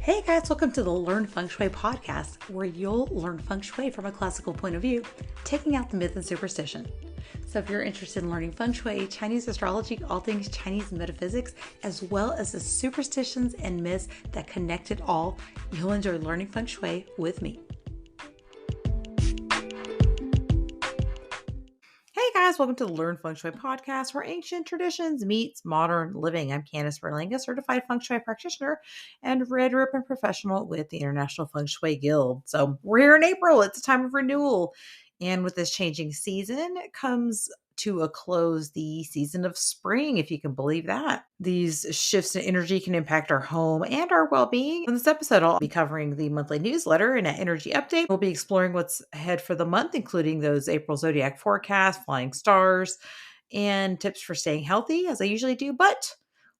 Hey guys, welcome to the Learn Feng Shui podcast, where you'll learn Feng Shui from a classical point of view, taking out the myth and superstition. So if you're interested in learning Feng Shui, Chinese astrology, all things Chinese metaphysics, as well as the superstitions and myths that connect it all, you'll enjoy learning Feng Shui with me. Hey guys, welcome to the Learn Feng Shui podcast, where ancient traditions meets modern living. I'm Candice Berlinga, certified Feng Shui practitioner and red ribbon professional with the International Feng Shui Guild. So we're here in April. It's a time of renewal. And with this changing season comes to a close the season of spring, if you can believe that. These shifts in energy can impact our home and our well-being. In this episode, I'll be covering the monthly newsletter and an energy update. We'll be exploring what's ahead for the month, including those April Zodiac Forecasts, flying stars, and tips for staying healthy, as I usually do. But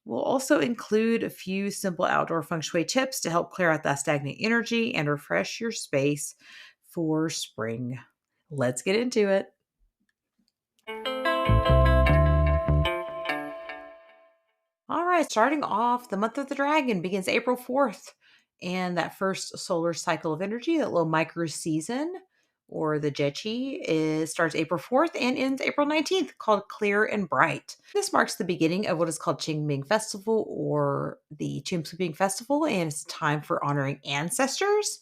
we'll also include a few simple outdoor feng shui tips to help clear out that stagnant energy and refresh your space for spring. Let's get into it. All right, starting off, the month of the dragon begins April 4th. And that first solar cycle of energy, that little micro season, or the Jechi, starts April 4th and ends April 19th, called Clear and Bright. This marks the beginning of what is called Qingming Festival, or the Tomb Sweeping Festival, and it's time for honoring ancestors.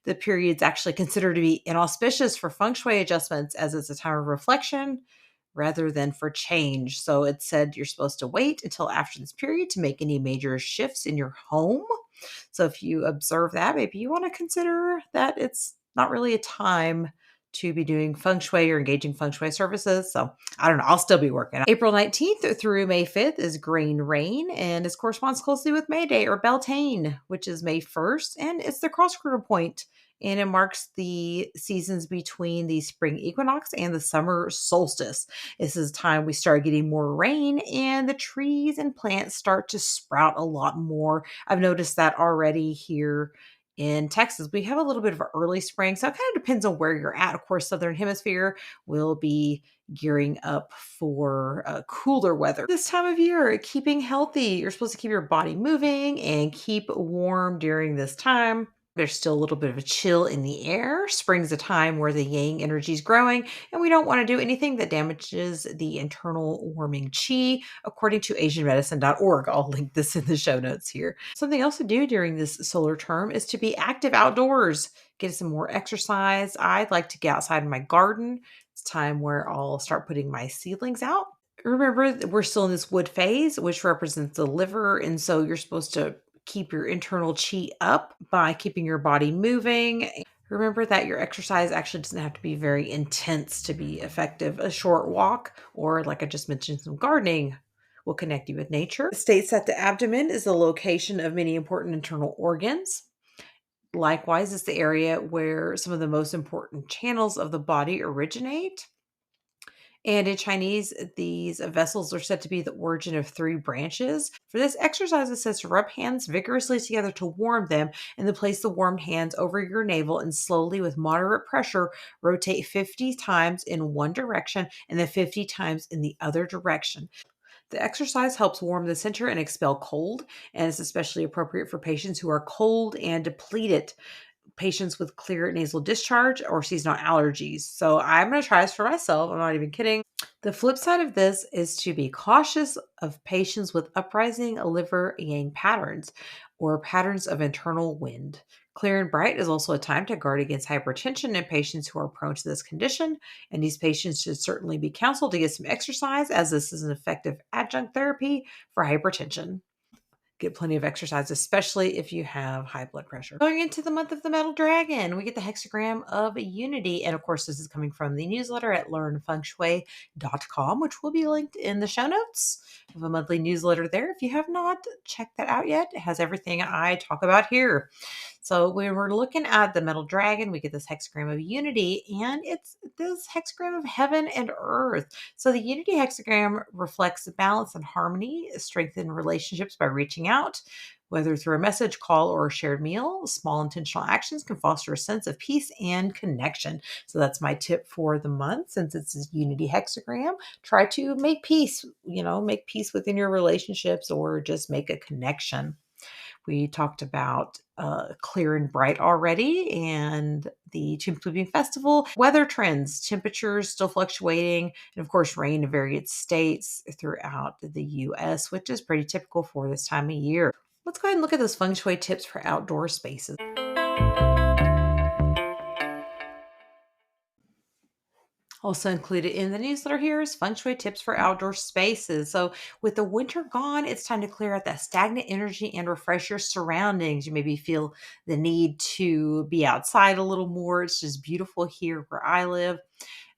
The period's actually considered to be inauspicious for feng shui adjustments, as it's a time of reflection rather than for change. So it said you're supposed to wait until after this period to make any major shifts in your home. So if you observe that, maybe you want to consider that it's not really a time to be doing feng shui or engaging feng shui services. So I don't know. I'll still be working. April 19th through May 5th is Green Rain, and this corresponds closely with May Day or Beltane, which is May 1st, and it's the cross quarter point. And it marks the seasons between the spring equinox and the summer solstice. This is time we start getting more rain and the trees and plants start to sprout a lot more. I've noticed that already here in Texas. We have a little bit of an early spring, so it kind of depends on where you're at. Of course, Southern Hemisphere will be gearing up for cooler weather. This time of year, keeping healthy. You're supposed to keep your body moving and keep warm during this time. There's still a little bit of a chill in the air. Spring's a time where the yang energy is growing, and we don't want to do anything that damages the internal warming qi, according to asianmedicine.org. I'll link this in the show notes here. Something else to do during this solar term is to be active outdoors, get some more exercise. I'd like to get outside in my garden. It's time where I'll start putting my seedlings out. Remember, we're still in this wood phase, which represents the liver, and so you're supposed to keep your internal chi up by keeping your body moving. Remember that your exercise actually doesn't have to be very intense to be effective. A short walk, or like I just mentioned, some gardening will connect you with nature. It states that the abdomen is the location of many important internal organs. Likewise, it's the area where some of the most important channels of the body originate. And in Chinese, these vessels are said to be the origin of 3 branches. For this exercise, it says to rub hands vigorously together to warm them, and then place the warmed hands over your navel and slowly, with moderate pressure, rotate 50 times in one direction and then 50 times in the other direction. The exercise helps warm the center and expel cold, and is especially appropriate for patients who are cold and depleted, patients with clear nasal discharge, or seasonal allergies. So I'm going to try this for myself. I'm not even kidding. The flip side of this is to be cautious of patients with uprising liver yang patterns or patterns of internal wind. Clear and bright is also a time to guard against hypertension in patients who are prone to this condition. And these patients should certainly be counseled to get some exercise, as this is an effective adjunct therapy for hypertension. Get plenty of exercise, especially if you have high blood pressure. Going into the month of the metal dragon, we get the hexagram of unity. And of course, this is coming from the newsletter at learnfengshui.com, which will be linked in the show notes. I have a monthly newsletter there. If you have not checked that out yet, it has everything I talk about here. So when we're looking at the metal dragon, we get this hexagram of unity, and it's this hexagram of heaven and earth. So the unity hexagram reflects balance and harmony, strengthen relationships by reaching out. Whether through a message, call, or a shared meal, small intentional actions can foster a sense of peace and connection. So that's my tip for the month. Since it's this unity hexagram, try to make peace, make peace within your relationships, or just make a connection. We talked about clear and bright already, and the Chimpluping Festival. Weather trends, temperatures still fluctuating, and of course, rain in various states throughout the US, which is pretty typical for this time of year. Let's go ahead and look at those feng shui tips for outdoor spaces. Also included in the newsletter here is feng shui tips for outdoor spaces. So, with the winter gone, it's time to clear out that stagnant energy and refresh your surroundings. You maybe feel the need to be outside a little more. It's just beautiful here where I live.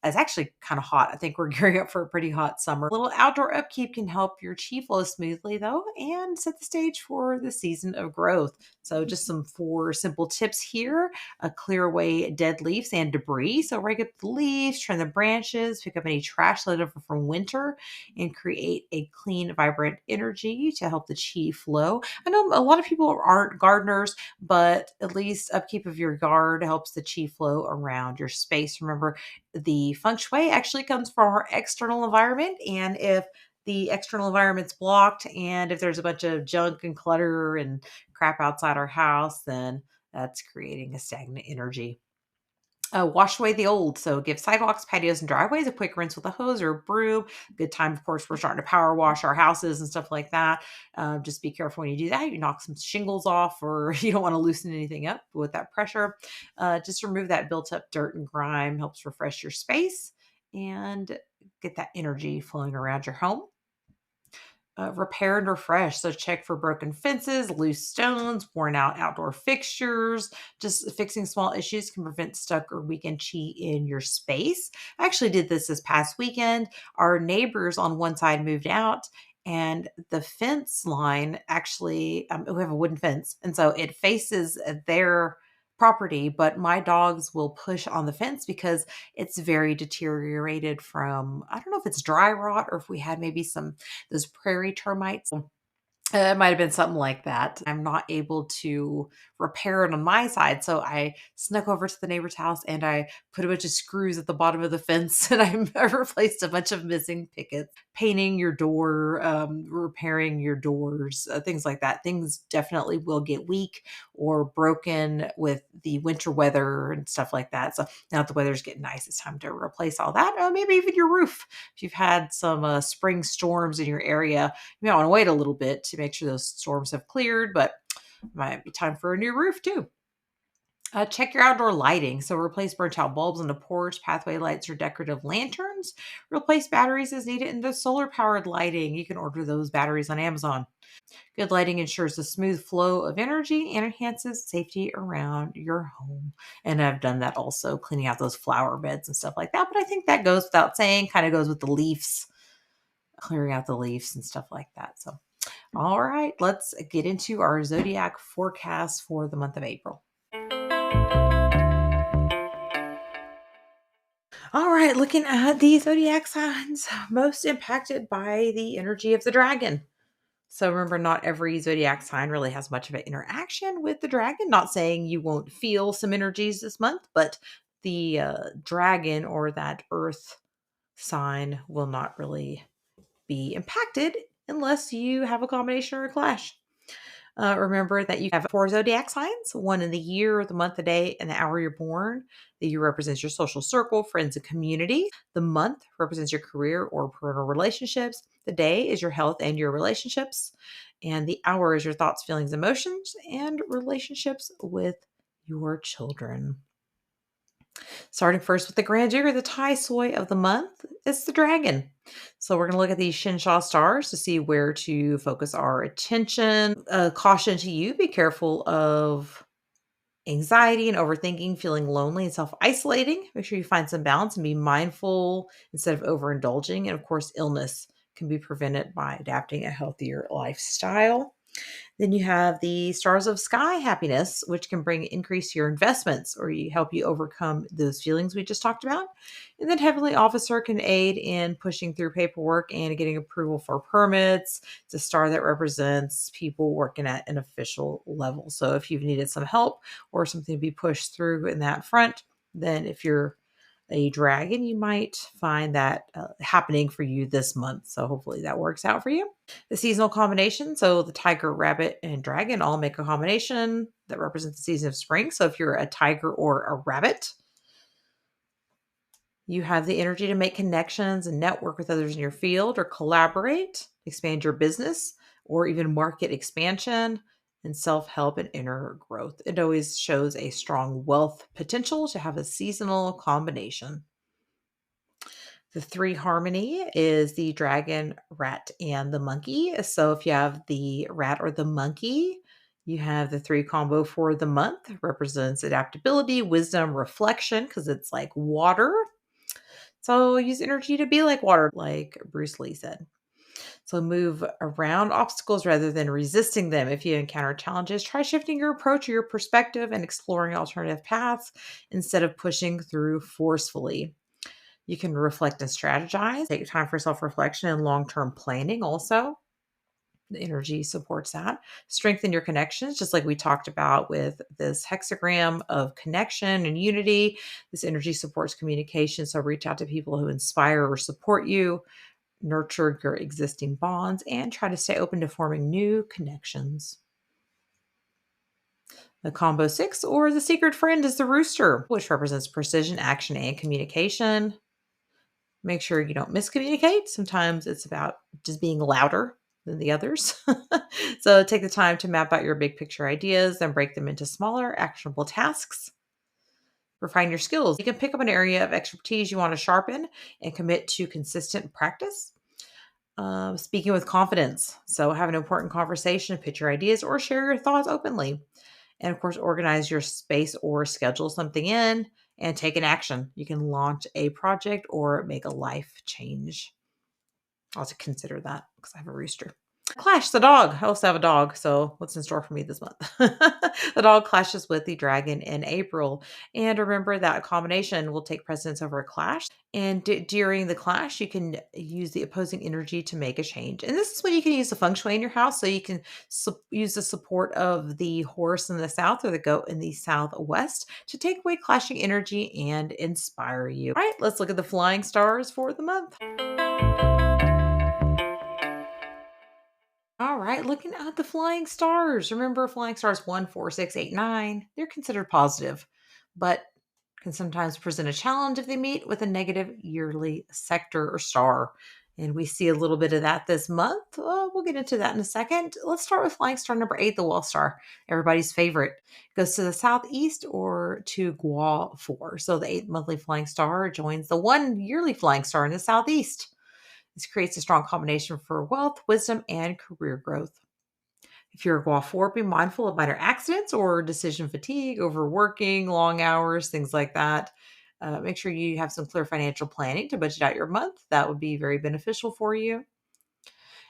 It's actually kind of hot. I think we're gearing up for a pretty hot summer. A little outdoor upkeep can help your chi flow smoothly, though, and set the stage for the season of growth. So, just some four simple tips here: clear away dead leaves and debris. So, rake up the leaves, trim the branches, pick up any trash left over from winter, and create a clean, vibrant energy to help the chi flow. I know a lot of people aren't gardeners, but at least upkeep of your yard helps the chi flow around your space. Remember, the feng shui actually comes from our external environment. And if the external environment's blocked and if there's a bunch of junk and clutter and crap outside our house, then that's creating a stagnant energy. Wash away the old. So give sidewalks, patios, and driveways a quick rinse with a hose or a broom. Good time, of course, we're starting to power wash our houses and stuff like that. Just be careful when you do that. You knock some shingles off, or you don't want to loosen anything up with that pressure. Just remove that built up dirt and grime. Helps refresh your space and get that energy flowing around your home. Repair and refresh. So check for broken fences, loose stones, worn out outdoor fixtures. Just fixing small issues can prevent stuck or weakened chi in your space. I actually did this past weekend. Our neighbors on one side moved out. And the fence line actually, we have a wooden fence. And so it faces their property, but my dogs will push on the fence because it's very deteriorated from, I don't know if it's dry rot or if we had maybe some those prairie termites. It might have been something like that. I'm not able to repair it on my side. So I snuck over to the neighbor's house and I put a bunch of screws at the bottom of the fence and I replaced a bunch of missing pickets, painting your door, repairing your doors, things like that. Things definitely will get weak or broken with the winter weather and stuff like that. So now that the weather's getting nice, it's time to replace all that. Maybe even your roof. If you've had some spring storms in your area, you might want to wait a little bit to make sure those storms have cleared, but it might be time for a new roof too. Check your outdoor lighting. So replace burnt out bulbs on the porch, pathway lights, or decorative lanterns. Replace batteries as needed in the solar powered lighting. You can order those batteries on Amazon. Good lighting ensures a smooth flow of energy and enhances safety around your home. And I've done that also, cleaning out those flower beds and stuff like that. But I think that goes without saying, kind of goes with the leaves, clearing out the leaves and stuff like that. So, all right, let's get into our zodiac forecast for the month of April. All right, looking at the zodiac signs most impacted by the energy of the dragon. So remember, not every zodiac sign really has much of an interaction with the dragon. Not saying you won't feel some energies this month, but the dragon or that earth sign will not really be impacted unless you have a combination or a clash. Remember that you have four zodiac signs, one in the year, the month, the day, and the hour you're born. The year represents your social circle, friends, and community. The month represents your career or parental relationships. The day is your health and your relationships. And the hour is your thoughts, feelings, emotions, and relationships with your children. Starting first with the grandeur, the Tai Soi of the month is the dragon. So we're going to look at these Shinsha stars to see where to focus our attention. Caution to you, be careful of anxiety and overthinking, feeling lonely and self-isolating. Make sure you find some balance and be mindful instead of overindulging. And of course, illness can be prevented by adapting a healthier lifestyle. Then you have the stars of sky happiness, which can bring increase to your investments or help you overcome those feelings we just talked about. And then heavenly officer can aid in pushing through paperwork and getting approval for permits. It's a star that represents people working at an official level. So if you've needed some help or something to be pushed through in that front, then if you're a dragon, you might find that happening for you this month. So hopefully that works out for you. The seasonal combination. So the tiger, rabbit, and dragon all make a combination that represents the season of spring. So if you're a tiger or a rabbit, you have the energy to make connections and network with others in your field or collaborate, expand your business, or even market expansion and self help and inner growth. It always shows a strong wealth potential to have a seasonal combination. The three harmony is the dragon, rat, and the monkey. So if you have the rat or the monkey, you have the three combo for the month, represents adaptability, wisdom, reflection, because it's like water. So use energy to be like water, like Bruce Lee said. So move around obstacles rather than resisting them. If you encounter challenges, try shifting your approach or your perspective and exploring alternative paths instead of pushing through forcefully. You can reflect and strategize, take time for self reflection and long term planning also. The energy supports that. Strengthen your connections, just like we talked about with this hexagram of connection and unity. This energy supports communication. So reach out to people who inspire or support you, nurture your existing bonds, and try to stay open to forming new connections. The combo six, or the secret friend, is the rooster, which represents precision, action, and communication. Make sure you don't miscommunicate. Sometimes it's about just being louder than the others. So take the time to map out your big picture ideas, then break them into smaller, actionable tasks. Refine your skills. You can pick up an area of expertise you want to sharpen and commit to consistent practice. Speaking with confidence. So have an important conversation, pitch your ideas, or share your thoughts openly. And of course, organize your space or schedule something in and take an action. You can launch a project or make a life change. I'll have to consider that because I have a rooster. Clash, the dog. I also have a dog. So, what's in store for me this month? The dog clashes with the dragon in April. And remember that combination will take precedence over a clash. And during the clash, you can use the opposing energy to make a change. And this is when you can use the Feng Shui in your house. So, you can use the support of the horse in the south or the goat in the southwest to take away clashing energy and inspire you. All right, let's look at the flying stars for the month. All right, looking at the flying stars. Remember, flying stars 1, 4, 6, 8, 9. They're considered positive, but can sometimes present a challenge if they meet with a negative yearly sector or star. And we see a little bit of that this month. We'll get into that in a second. Let's start with flying star number 8, the wall star, everybody's favorite. Goes to the southeast or to Gua 4. So the 8th monthly flying star joins the 1 yearly flying star in the southeast. This creates a strong combination for wealth, wisdom, and career growth. If you're a Gua 4, be mindful of minor accidents or decision fatigue, overworking, long hours, things like that. Make sure you have some clear financial planning to budget out your month. That would be very beneficial for you.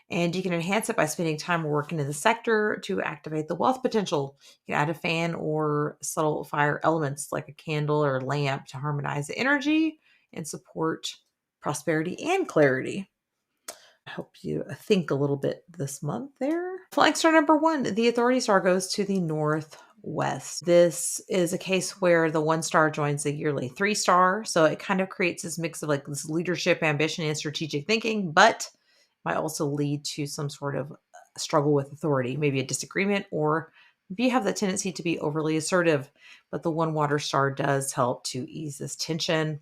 And you can enhance it by spending time working in the sector to activate the wealth potential. You can add a fan or subtle fire elements like a candle or a lamp to harmonize the energy and support prosperity and clarity. Help you think a little bit this month there. Flying star number 1, the authority star goes to the northwest. This is a case where the 1 star joins the yearly 3 star. So it kind of creates this mix of like this leadership, ambition, and strategic thinking, but might also lead to some sort of struggle with authority, maybe a disagreement, or maybe you have the tendency to be overly assertive. But the 1 water star does help to ease this tension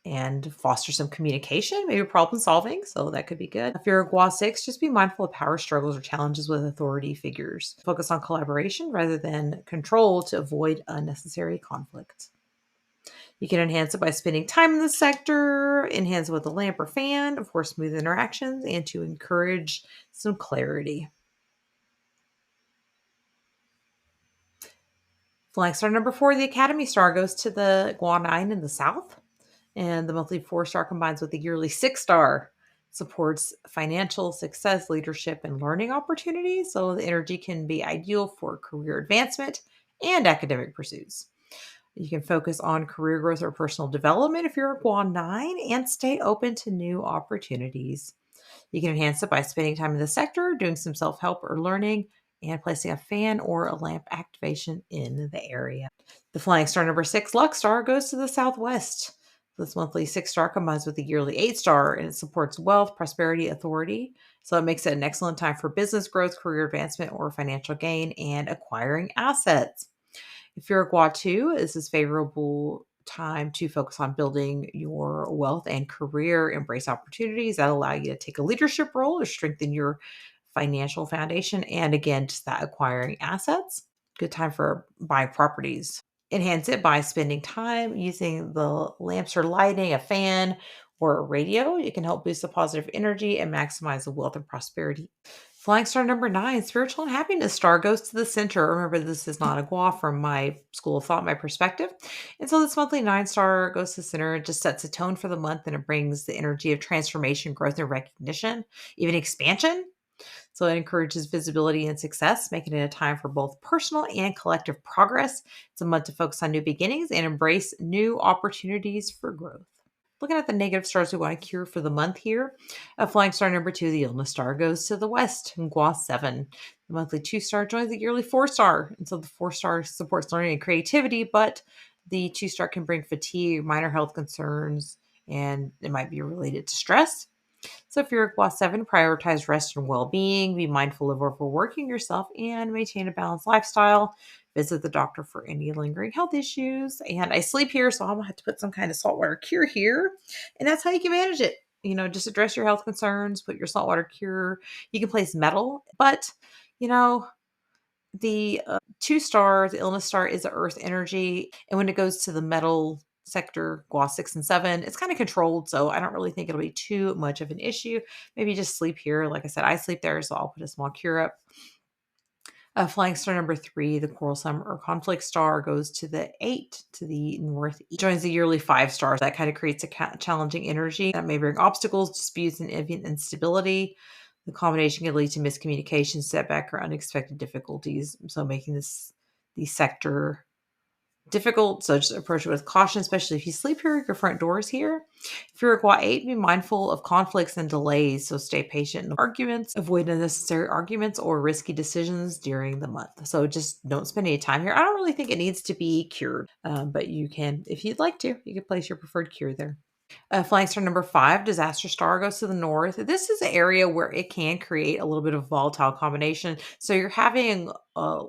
and foster some communication, maybe problem solving. So that could be good. If you're a Gua 6, just be mindful of power struggles or challenges with authority figures. Focus on collaboration rather than control to avoid unnecessary conflict. You can enhance it by spending time in the sector, enhance it with a lamp or fan for smooth interactions, and to encourage some clarity. Flying star number 4, the Academy star, goes to the Gua 9 in the south. And the monthly 4 star combines with the yearly 6 star, supports financial success, leadership, and learning opportunities. So the energy can be ideal for career advancement and academic pursuits. You can focus on career growth or personal development if you're a Gua 9 and stay open to new opportunities. You can enhance it by spending time in the sector, doing some self help or learning, and placing a fan or a lamp activation in the area. The flying star number 6, Luck Star, goes to the southwest. This monthly 6-star combines with the yearly 8-star and it supports wealth, prosperity, authority. So it makes it an excellent time for business growth, career advancement, or financial gain and acquiring assets. If you're a Guatu, this is favorable time to focus on building your wealth and career, embrace opportunities that allow you to take a leadership role or strengthen your financial foundation. And again, just that acquiring assets. Good time for buying properties. Enhance it by spending time using the lamps or lighting, a fan, or a radio. It can help boost the positive energy and maximize the wealth and prosperity. Flying star number 9, spiritual and happiness star goes to the center. Remember, this is not a gua from my school of thought, my perspective. And so this monthly 9-star goes to the center. It just sets a tone for the month and it brings the energy of transformation, growth, and recognition, even expansion. So it encourages visibility and success, making it a time for both personal and collective progress. It's a month to focus on new beginnings and embrace new opportunities for growth. Looking at the negative stars we want to cure for the month here, flying star number 2, the illness star, goes to the west in Gua 7. The monthly 2-star joins the yearly 4-star. And so the 4-star supports learning and creativity, but the 2-star can bring fatigue, minor health concerns, and it might be related to stress. So if you're a Gua 7, prioritize rest and well-being, be mindful of overworking yourself, and maintain a balanced lifestyle. Visit the doctor for any lingering health issues. And I sleep here, so I'm gonna have to put some kind of saltwater cure here. And that's how you can manage it. Just address your health concerns, put your saltwater cure. You can place metal, but you know, the 2-star, the illness star, is a earth energy. And when it goes to the metal sector, Gua 6 and 7, it's kind of controlled. So I don't really think it'll be too much of an issue. Maybe just sleep here. Like I said, I sleep there, so I'll put a small cure up. Flying star number 3, the quarrelsome or conflict star, goes to the 8 to the northeast. Joins the yearly 5-star. That kind of creates a challenging energy that may bring obstacles, disputes, and even instability. The combination can lead to miscommunication, setback, or unexpected difficulties. So making the sector difficult. So just approach it with caution, especially if you sleep here, your front door is here. If you're a Gua 8, be mindful of conflicts and delays. So stay patient in arguments, avoid unnecessary arguments or risky decisions during the month. So just don't spend any time here. I don't really think it needs to be cured, but you can, if you'd like to, you can place your preferred cure there. Flying star number 5, disaster star, goes to the north. This is an area where it can create a little bit of volatile combination. So you're having a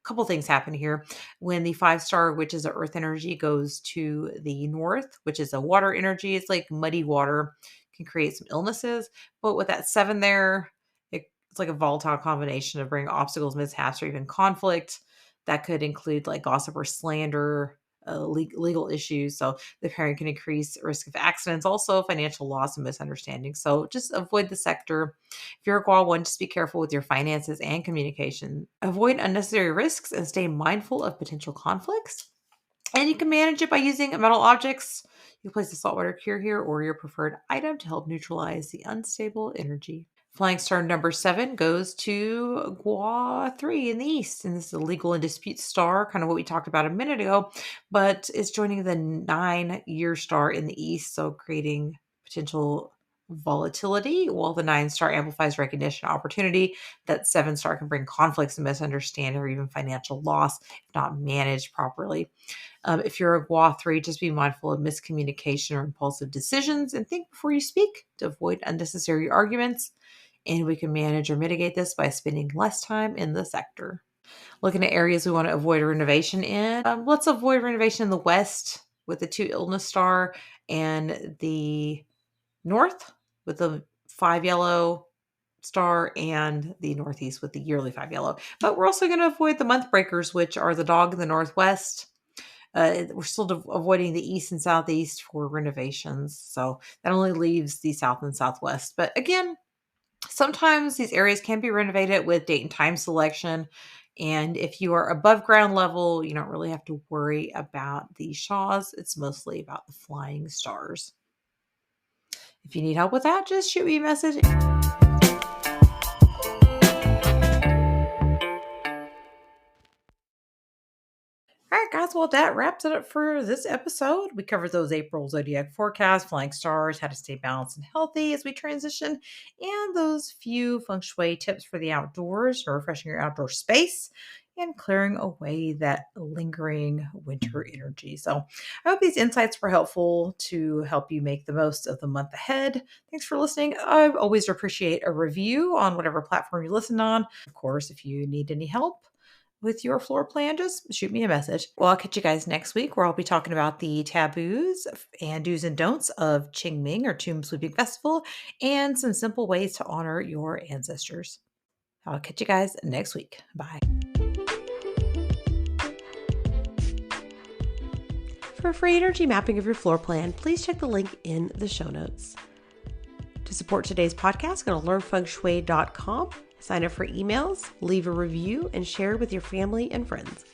couple things happen here. When the 5-star, which is a earth energy, goes to the north, which is a water energy, it's like muddy water, can create some illnesses. But with that 7 there, it's like a volatile combination of bringing obstacles, mishaps, or even conflict. That could include like gossip or slander, legal issues. So the pairing can increase risk of accidents, also financial loss and misunderstanding. So just avoid the sector. If you're a Gua 1, just be careful with your finances and communication. Avoid unnecessary risks and stay mindful of potential conflicts. And you can manage it by using metal objects. You place a saltwater cure here or your preferred item to help neutralize the unstable energy. Flying star number 7 goes to Gua 3 in the east. And this is a legal and dispute star, kind of what we talked about a minute ago, but it's joining the 9-year star in the east, so creating potential volatility, while the 9-star amplifies recognition and opportunity. That 7-star can bring conflicts and misunderstanding or even financial loss if not managed properly. If you're a Gua 3, just be mindful of miscommunication or impulsive decisions and think before you speak to avoid unnecessary arguments. And we can manage or mitigate this by spending less time in the sector. Looking at areas we want to avoid renovation in, let's avoid renovation in the west with the 2 illness star and the north with the 5 yellow star and the northeast with the yearly 5 yellow. But we're also going to avoid the month breakers, which are the dog in the northwest. We're still avoiding the east and southeast for renovations. So that only leaves the south and southwest. But again, sometimes these areas can be renovated with date and time selection. And if you are above ground level, you don't really have to worry about the shaws. It's mostly about the flying stars. If you need help with that, just shoot me a message. All right, guys. Well, that wraps it up for this episode. We covered those April Zodiac forecasts, flying stars, how to stay balanced and healthy as we transition, and those few Feng Shui tips for the outdoors or refreshing your outdoor space. and clearing away that lingering winter energy. So I hope these insights were helpful to help you make the most of the month ahead. Thanks for listening. I always appreciate a review on whatever platform you listen on. Of course, if you need any help with your floor plan, just shoot me a message. Well, I'll catch you guys next week where I'll be talking about the taboos and do's and don'ts of Qingming or Tomb Sweeping Festival and some simple ways to honor your ancestors. I'll catch you guys next week. Bye. For a free energy mapping of your floor plan, please check the link in the show notes. To support today's podcast, go to learnfengshui.com, sign up for emails, leave a review, and share with your family and friends.